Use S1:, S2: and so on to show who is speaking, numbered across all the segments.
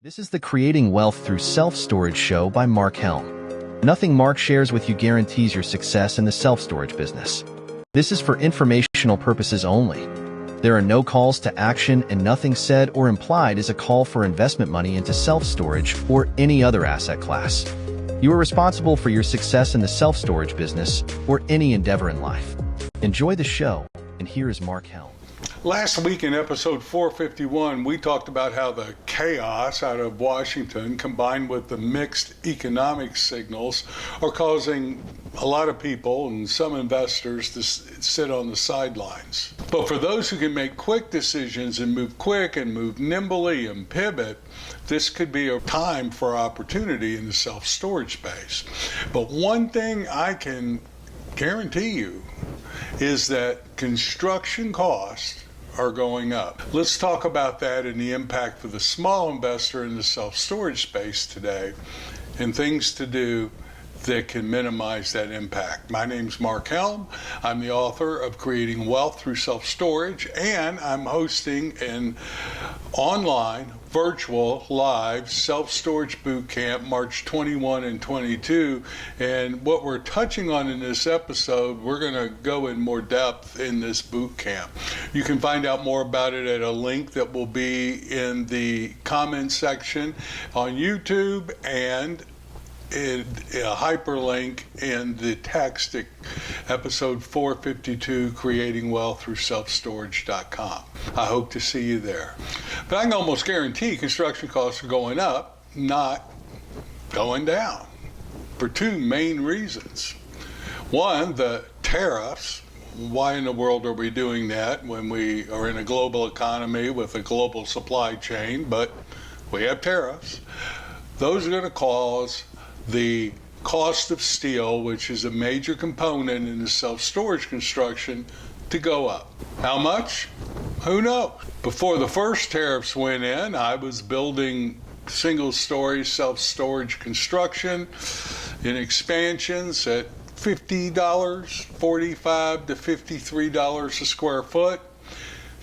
S1: This is the Creating Wealth Through Self-Storage show by Mark Helm. Nothing Mark shares with you guarantees your success in the self-storage business. This is for informational purposes only. There are no calls to action, and nothing said or implied is a call for investment money into self-storage or any other asset class. You are responsible for your success in the self-storage business or any endeavor in life. Enjoy the show, and here is Mark Helm.
S2: Last week in episode 451, we talked about how the chaos out of Washington combined with the mixed economic signals are causing a lot of people and some investors to sit on the sidelines. But for those who can make quick decisions and move quick and move nimbly and pivot, this could be a time for opportunity in the self-storage space. But one thing I can guarantee you is that construction costs are going up. Let's talk about that and the impact for the small investor in the self-storage space today and things to do that can minimize that impact. My name's Mark Helm. I'm the author of Creating Wealth Through Self-Storage, and I'm hosting an online, virtual, live self-storage boot camp March 21 and 22. And what we're touching on in this episode, we're going to go in more depth in this boot camp. You can find out more about it at a link that will be in the comment section on YouTube and a hyperlink in the text at episode 452, Creating Wealth Through Self-Storage.com. I hope to see you there. But I can almost guarantee construction costs are going up, not going down, for two main reasons. One, the tariffs. Why in the world are we doing that when we are in a global economy with a global supply chain, but we have tariffs? Those are going to cause the cost of steel, which is a major component in the self-storage construction, to go up. How much? Who knows? Before the first tariffs went in, I was building single-story self-storage construction in expansions at $50, $45 to $53 a square foot.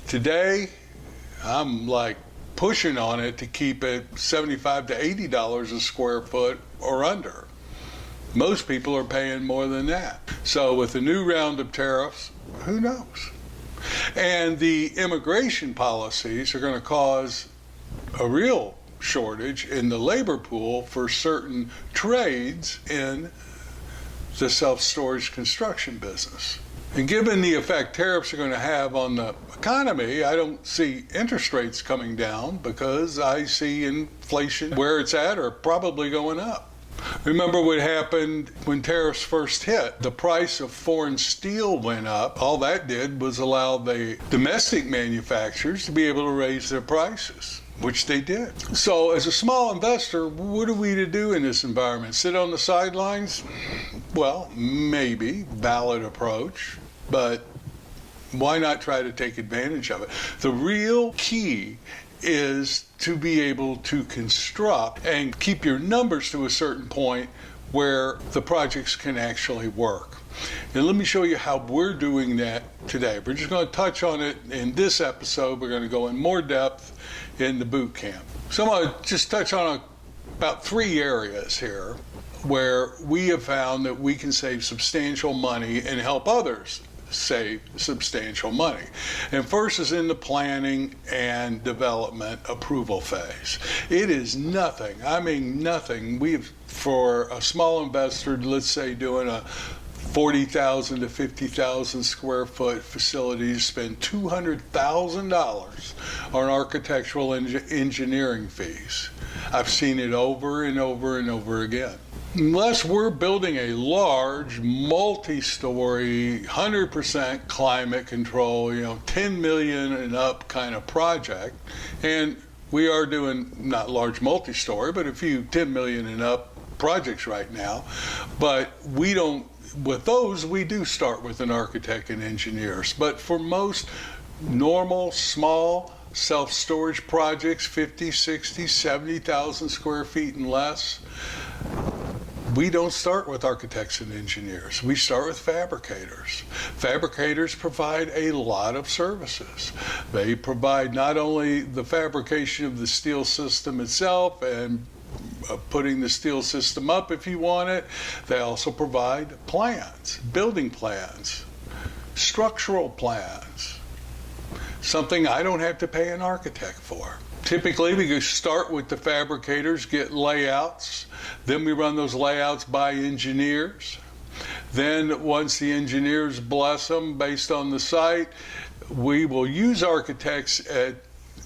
S2: Today, I'm like pushing on it to keep it $75 to $80 a square foot or under. Most people are paying more than that. So with the new round of tariffs, who knows? And the immigration policies are going to cause a real shortage in the labor pool for certain trades in the self-storage construction business. And given the effect tariffs are going to have on the economy, I don't see interest rates coming down because I see inflation where it's at or probably going up. Remember what happened when tariffs first hit? The price of foreign steel went up. All that did was allow the domestic manufacturers to be able to raise their prices, which they did. So as a small investor, what are we to do in this environment? Sit on the sidelines? Well, maybe, valid approach, but why not try to take advantage of it? The real key is to be able to construct and keep your numbers to a certain point where the projects can actually work. And let me show you how we're doing that today. We're just going to touch on it in this episode. We're going to go in more depth in the boot camp. So I'm going to just touch on about three areas here where we have found that we can save substantial money and help others save substantial money. And first is in the planning and development approval phase. It is nothing, I mean nothing. For a small investor, let's say doing a 40,000 to 50,000 square foot facility, to spend $200,000 on architectural engineering fees. I've seen it over and over and over again. Unless we're building a large, multi-story, 100% climate control, 10 million and up kind of project, and we are doing not large multi-story, but a few 10 million and up projects right now, but we don't. With those, we do start with an architect and engineers. But for most normal, small self-storage projects, 50, 60, 70,000 square feet and less, We don't start with architects and engineers. We start with fabricators. Fabricators provide a lot of services. They provide not only the fabrication of the steel system itself and putting the steel system up if you want it, they also provide plans, building plans, structural plans, something I don't have to pay an architect for. Typically, we start with the fabricators, get layouts, then we run those layouts by engineers. Then once the engineers bless them based on the site, we will use architects at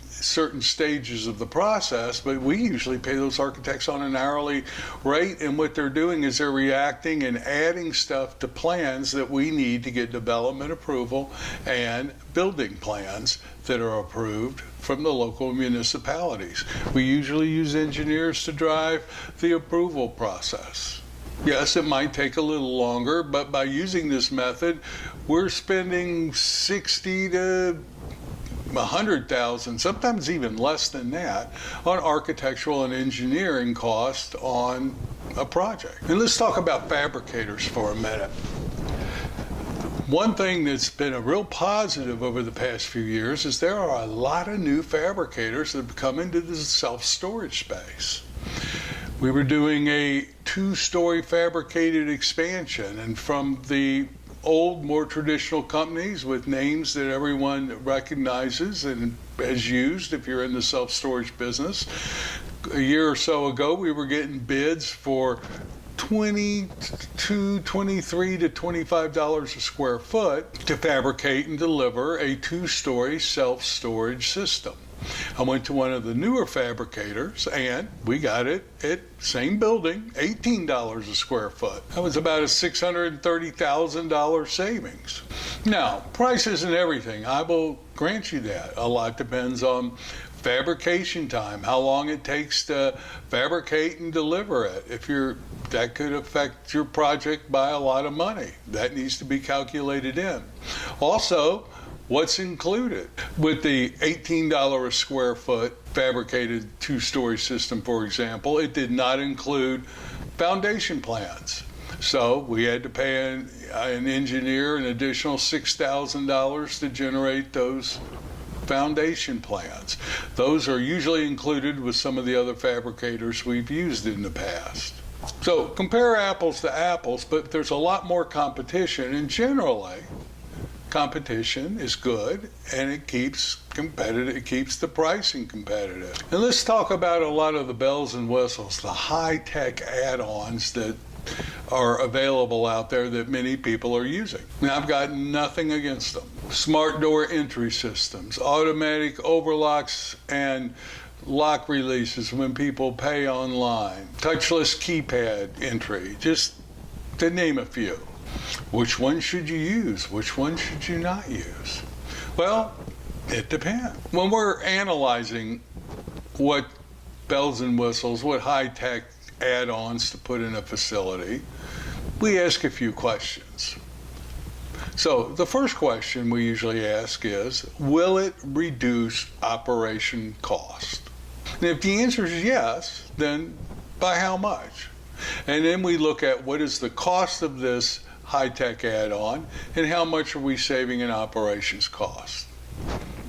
S2: certain stages of the process, but we usually pay those architects on an hourly rate, and what they're doing is they're reacting and adding stuff to plans that we need to get development approval and building plans that are approved from the local municipalities. We usually use engineers to drive the approval process. Yes, it might take a little longer, but by using this method, we're spending 60 to 100,000, sometimes even less than that, on architectural and engineering cost on a project. And let's talk about fabricators for a minute. One thing that's been a real positive over the past few years is there are a lot of new fabricators that have come into the self-storage space. We were doing a 2-story fabricated expansion, and from the old, more traditional companies with names that everyone recognizes and has used if you're in the self-storage business, a year or so ago we were getting bids for $22, $23 to $25 a square foot to fabricate and deliver a 2-story self-storage system. I went to one of the newer fabricators and we got it at same building, $18 a square foot. That was about a $630,000 savings. Now, price isn't everything. I will grant you that. A lot depends on fabrication time, how long it takes to fabricate and deliver it. That could affect your project by a lot of money. That needs to be calculated in. Also, what's included with the $18 a square foot fabricated 2-story system, for example? It did not include foundation plans. So we had to pay an engineer an additional $6,000 to generate those foundation plans. Those are usually included with some of the other fabricators we've used in the past. So compare apples to apples, but there's a lot more competition, and generally competition is good and it keeps competitive, it keeps the pricing competitive. And let's talk about a lot of the bells and whistles, the high-tech add-ons that are available out there that many people are using. Now, I've got nothing against them. Smart door entry systems, automatic overlocks and lock releases when people pay online, touchless keypad entry, just to name a few. Which one should you use? Which one should you not use? Well, it depends. When we're analyzing what bells and whistles, what high-tech add-ons to put in a facility, we ask a few questions. So the first question we usually ask is, will it reduce operation cost? And if the answer is yes, then by how much? And then we look at what is the cost of this high-tech add-on and how much are we saving in operations cost.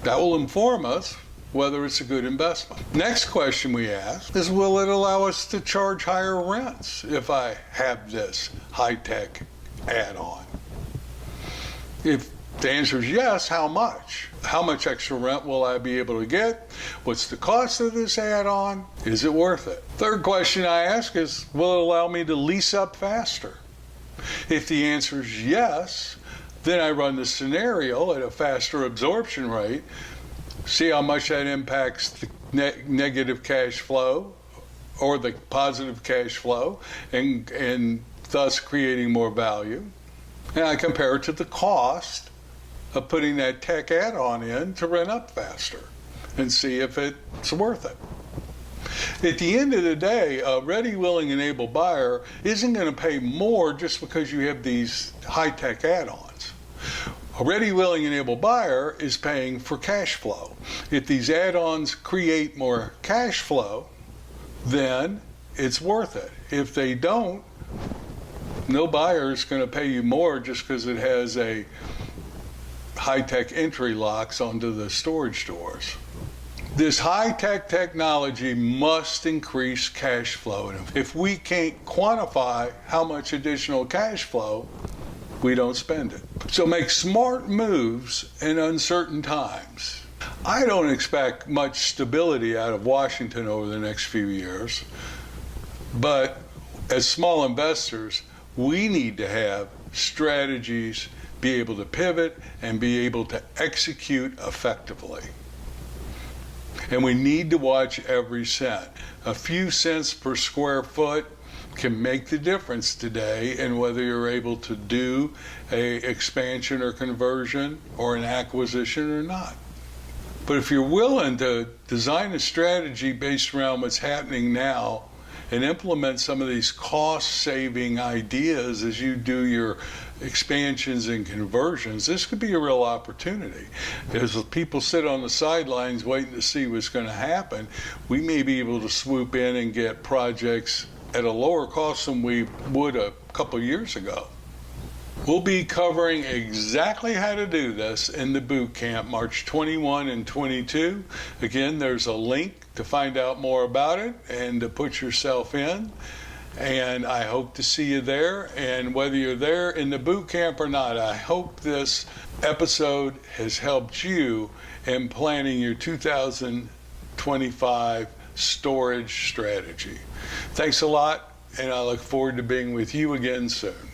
S2: That will inform us whether it's a good investment. Next question we ask is, will it allow us to charge higher rents if I have this high-tech add-on? If the answer is yes, how much? How much extra rent will I be able to get? What's the cost of this add-on? Is it worth it? Third question I ask is, will it allow me to lease up faster? If the answer is yes, then I run the scenario at a faster absorption rate, see how much that impacts the negative cash flow or the positive cash flow, and thus creating more value. And I compare it to the cost of putting that tech add-on in to rent up faster and see if it's worth it. At the end of the day, a ready, willing, and able buyer isn't going to pay more just because you have these high-tech add-ons. A ready, willing, and able buyer is paying for cash flow. If these add-ons create more cash flow, then it's worth it. If they don't, No buyer is going to pay you more just because it has a high-tech entry locks onto the storage doors. This high-tech technology must increase cash flow. And if we can't quantify how much additional cash flow, we don't spend it. So make smart moves in uncertain times. I don't expect much stability out of Washington over the next few years, but as small investors, we need to have strategies, be able to pivot, and be able to execute effectively. And we need to watch every cent. A few cents per square foot can make the difference today in whether you're able to do a expansion or conversion or an acquisition or not. But if you're willing to design a strategy based around what's happening now and implement some of these cost-saving ideas as you do your expansions and conversions, this could be a real opportunity. As people sit on the sidelines waiting to see what's going to happen, we may be able to swoop in and get projects at a lower cost than we would a couple years ago. We'll be covering exactly how to do this in the boot camp, March 21 and 22. Again, there's a link to find out more about it and to put yourself in. And I hope to see you there. And whether you're there in the boot camp or not, I hope this episode has helped you in planning your 2025 storage strategy. Thanks a lot, and I look forward to being with you again soon.